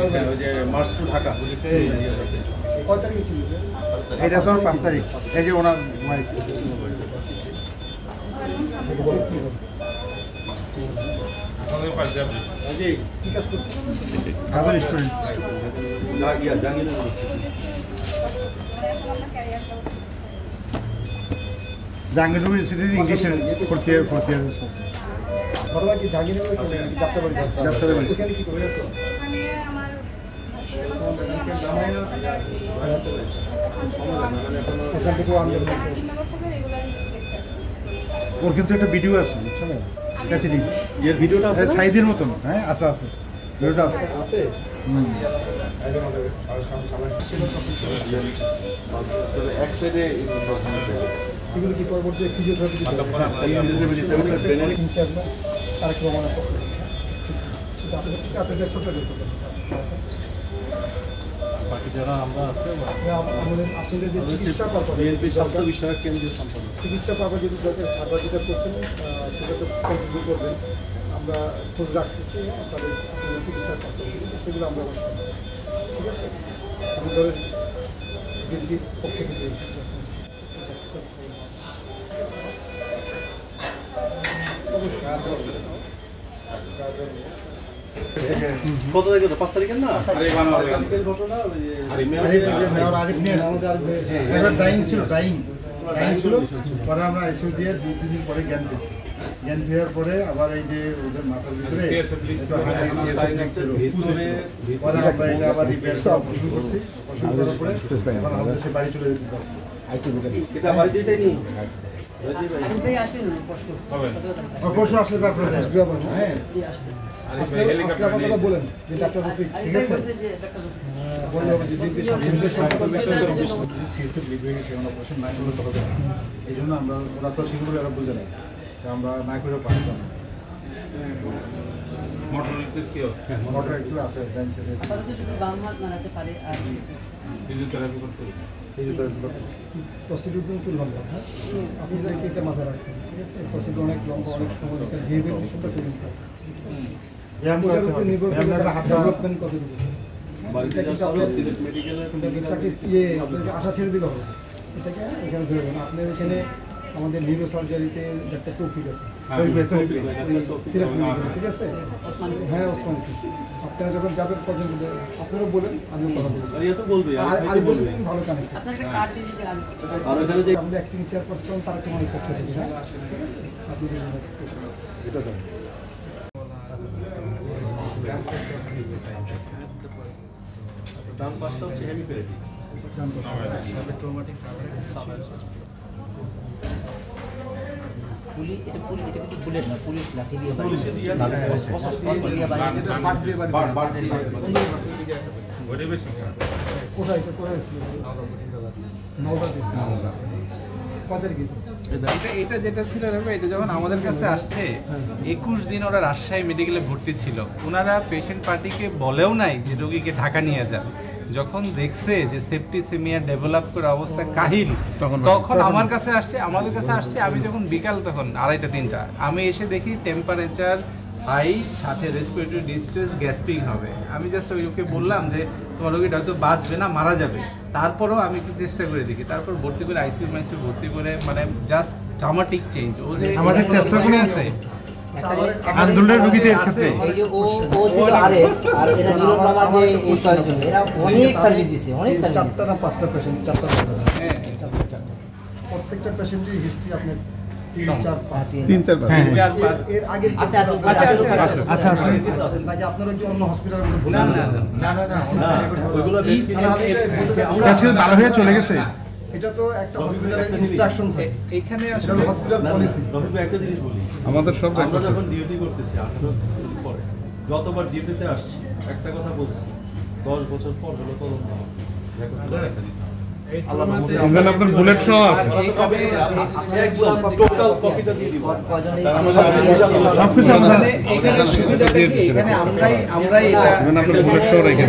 ওই যে March two Dhaka কয় তারিখে ছিল এটা তো 5 তারিখ এই যে ওনার ওয়াইফ কি কাজ করতে হাজার স্টুডেন্ট জাহাঙ্গীর ইউনিভার্সিটির ইংলিশের করতে ঘটনা কি জাহাঙ্গীরনগর যাত্রাবাড়ি ওখানে কি করে আছে ওখান থেকে ওর কিন্তু একটা ভিডিও আছে বুঝছেন এর ভিডিওটা আছে সাইদের মতন হ্যাঁ আছে আছে ভিডিওটা আছে আছে এক সাইডে এগুলো কি পরবর্তী ফিজিওথেরাপি আপনাদের ছোট বাকি যারা আমরা আছে আপনাদের যে চিকিৎসা বিএনপি স্বাস্থ্য বিষয়ক কেন্দ্রীয় সম্পাদক চিকিৎসা পারপাস যদি সার্ভার যেটা করছেন সেটা তো কন্ট্রিবিউট করবেন আমরা খোঁজ রাখতেছি আপনাদের চিকিৎসা সেগুলো আমরা ঠিক আছে আমি ধরেন বিএনপির পক্ষ থেকে কত তারিখে তো 5 তারিখের না তারিখের ঘটনা ডাইং ছিল পরে আমরা এসে দিয়ে 2-3 দিন পরে জ্ঞান পেয়েছি জ্ঞান ফেরার পরে আবার এই যে ওদের মাথার ভিতরে পরে আমরা এটা আবার রিপেয়ার অপারেশন করছি বাড়ি চলে যেতে পারছি পরশু আসলে তারপরে হ্যাঁ বলেন ঠিক আছে এই জন্য আমরা ওরা তো সেগুলো এরা বুঝে নেই আমরা না করে পারতাম না মোটর একটু আছে প্রসিডিউর একটু লম্বা হ্যাঁ আপনাদেরকে এটা মাথায় রাখবেন ঠিক আছে প্রসিডিউর অনেক লম্বা অনেক সময় বিহেভিয়ার কিছুটা চলে আশা ছেড়ে দিলে হবে এটাকে এখানে ধরবেন আপনার এখানে আমাদের নিউরো সার্জারিতে একটা তৌফিক আছে ঠিক আছে হ্যাঁ ওসমানী আপনারা যখন যাবেন পর্যন্ত আপনারা বলেন আমিও কথা বলবো ভালো কানেক্ট আমাদের অ্যাক্টিং চেয়ারপারসন তারা তোমার পক্ষ থেকে ঠিক আছে আপনি এটা দেন ডান পাশটা হচ্ছে হেমিপ্যাথি বুলেট না পুলিশ লাঠি দিয়ে এটা যেটা ছিল এটা যখন আমাদের কাছে আসছে 21 দিন ওরা রাজশাহী মেডিকেলে ভর্তি ছিল ওনারা পেশেন্ট পার্টিকে বলেও নাই যে রোগীকে ঢাকা নিয়ে যান যখন দেখছে যে সেপ্টিসেমিয়া ডেভেলপ করে অবস্থা কাহিল তখন আমার কাছে আসছে আমাদের কাছে আসছে আমি যখন বিকাল তখন 2:30-3টা আমি এসে দেখি টেম্পারেচার হাই সাথে রেসপিরেটরি ডিস্ট্রেস গ্যাস্পিং হবে আমি জাস্ট ওই লোককে বললাম যে তোমার রোগীটা হয়তো বাঁচবে না মারা যাবে তারপরেও আমি একটু চেষ্টা করে দেখি তারপর ভর্তি করে আইসিইউ ভর্তি করে মানে জাস্ট ড্রামাটিক চেঞ্জ ও যে আমাদের চেষ্টা করে আছে আন্দোলনের রোগীদের ক্ষেত্রে এই যে ও ছিল আরএস আর এরা নিরোধবাবা যে এই ছয়জন এরা অনেক সার্ভিস দিছে অনেক সার্ভিস 4টা না 5টা পেশেন্ট 4টা হ্যাঁ প্রত্যেকটা পেশেন্টের হিস্ট্রি আপনি 3-4-5 এর আগে আচ্ছা নাকি আপনারা কি অন্য হসপিটালে ভুলে না ওইগুলো বেশ ভালো হয়ে চলে গেছে এটা তো একটা হসপিটালের ইনস্ট্রাকশন থাকে এখানে আসলে হসপিটাল পলিসি রফিক ভাই একটা জিনিস বলি আমাদের সব আমরা যখন ডিউটি করতেছি 18 দিন পরে যতবার ডিউটিতে আসছি একটা কথা বলছি 10 বছর পর হলো তদন্ত আপনার বুলেট সহ আছে টোটাল কপিটা দিয়ে দিব সবকিছু আমাদের এখানে সুবিধাটা কি এখানে আমরাই এটা আপনার বুলেট সহ রেখে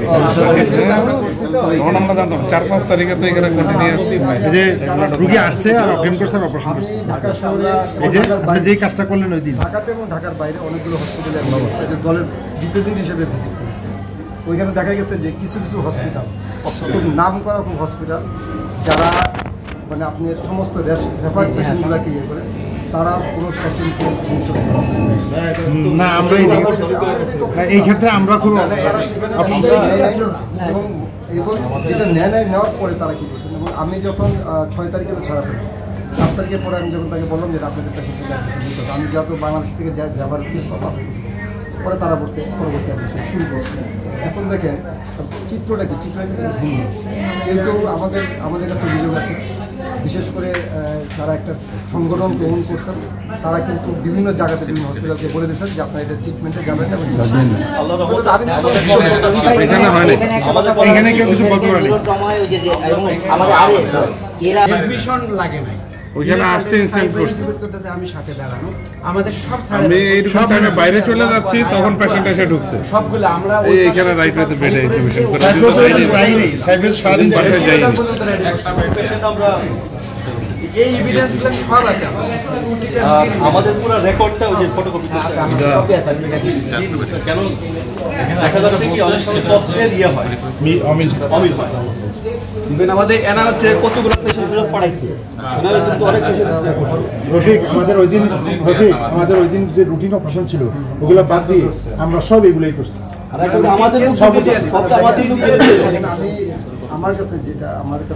আমরা জানতাম 4-5 তারিখে তো এখানে কন্টিনিউয়াস এই যে রোগী আসছে আর অজ্ঞান করছে আর অপারেশন করছে ঢাকা শহরে এই যে আপনি যেই কাজটা করলেন ওই দিন ঢাকাতে এবং ঢাকার বাইরে অনেকগুলো হসপিটালে দলের রিপ্রেজেন্ট হিসেবে ভিজিট করেছে ওইখানে দেখা গেছে যে কিছু কিছু হসপিটাল খুব নাম করা খুব হসপিটাল যারা মানে আপনার সমস্ত রেফার পেশেন্টগুলোকে ইয়ে করে তারা কোনো পেশেন্টকে না আমরা এই ক্ষেত্রে আমরা খুব এবং এবং যেটা নেওয়ার পরে তারা কী করছেন এবং আমি যখন 6 তারিখে তো ছাড়া পেলাম 7 তারিখের পরে আমি যখন তাকে বললাম যে রাজনীতির পেশেন্ট আমি যেহেতু বাংলাদেশ থেকে যাবার কেস পাবো পরে তারা পরবর্তী অ্যাডমিশন শুরু করছে। এখন দেখেন চিত্রটা কিন্তু ভিন্ন, কিন্তু আমাদের কাছে অভিযোগ আছে, বিশেষ করে তারা একটা সংগঠন গ্রহণ করছেন, তারা কিন্তু বিভিন্ন জায়গাতে বিভিন্ন হসপিটালকে বলে দিয়েছেন যে আপনারা এটা ট্রিটমেন্টে যাবেন না। এখানে কেউ কিছু বলতে পারেনি, এডমিশন লাগে নাই, ওইখানে আসছে ইনস্ট্যান্ট করছে। আমি সাথে দাঁড়ানো আমাদের সব আমি এইরকম টাইমে বাইরে চলে যাচ্ছি তখন পেশেন্ট এসে ঢুকছে সবগুলো আমরা এইখানে রাইট রাতে বেডে ইনটিউশন করে সাইবের সারাদিন বাসায় যাইনি। পেশেন্ট আমরা এই এভিডেন্সগুলো সব আছে আমাদের পুরো রেকর্ডটা ওই যে ফটোকপি কেন দেখা যাচ্ছে কি অনেক সময় তথ্যের ইয়ে হয় অমিল হয়। ইভেন আমাদের এনা হচ্ছে কতগুলো পেশেন্ট ফেরত পাঠাইছে, এনারা কিন্তু অনেক পেশেন্ট রফিক আমাদের ওই দিন যে রুটিন অপারেশন ছিল ওগুলো বাদ দিয়ে আমরা সব এগুলোই করছি। আমাদের আমার কাছে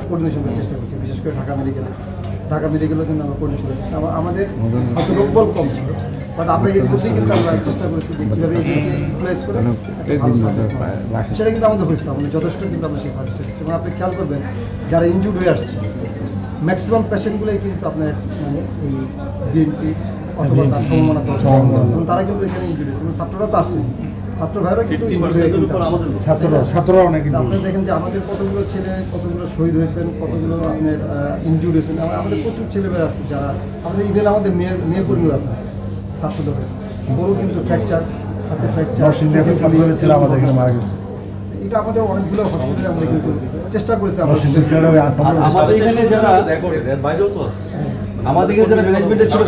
কোঅর্ডিনেশন করার চেষ্টা করছি, বিশেষ করে ঢাকা মেডিকেলও কিন্তু আমরা কোঅর্ডিনেশন করার চেষ্টা আমাদের হয়তো লোকবল কম ছিল, বাট আমরা এর মধ্যেই কিন্তু আমরা চেষ্টা করেছি যে কীভাবে ইউটিলাইজ করে ভালো সার্ভিস সেটা কিন্তু আমাদের হয়েছে, আমাদের যথেষ্ট কিন্তু আমরা সেই সার্ভিসটা দিচ্ছি। এবং আপনি খেয়াল করবেন যারা ইনজুর্ড হয়ে আসছে ম্যাক্সিমাম পেশেন্টগুলোই কিন্তু আপনার মানে এই বিএনপি অথবা তার সমমনা দল এবং তারা কিন্তু এখানে ইনজুর্ড হয়েছে, এবং ছাত্ররা তো আছে, ছাত্র ভাইরা কিন্তু ছাত্ররা অনেক আপনি দেখেন যে আমাদের কতগুলো ছেলে কতগুলো শহীদ হয়েছেন, কতগুলো আপনার ইনজুর্ড হয়েছেন, আমাদের প্রচুর ছেলেমেয়েরা আছে যারা আমাদের ইভেন আমাদের মেয়ে কর্মী আছে ছাত্রদের বড় কিন্তু ফ্র্যাকচার হাতে ফ্র্যাকচার ছিল আমাদের এখানে মারা গেছে। এটা আমাদের অনেকগুলো হসপিটালে আমরা কিন্তু চেষ্টা করেছি আমাদের এখানে যারা বাইরেও তো আমাদের এখানে যারা ম্যানেজমেন্টে ছিল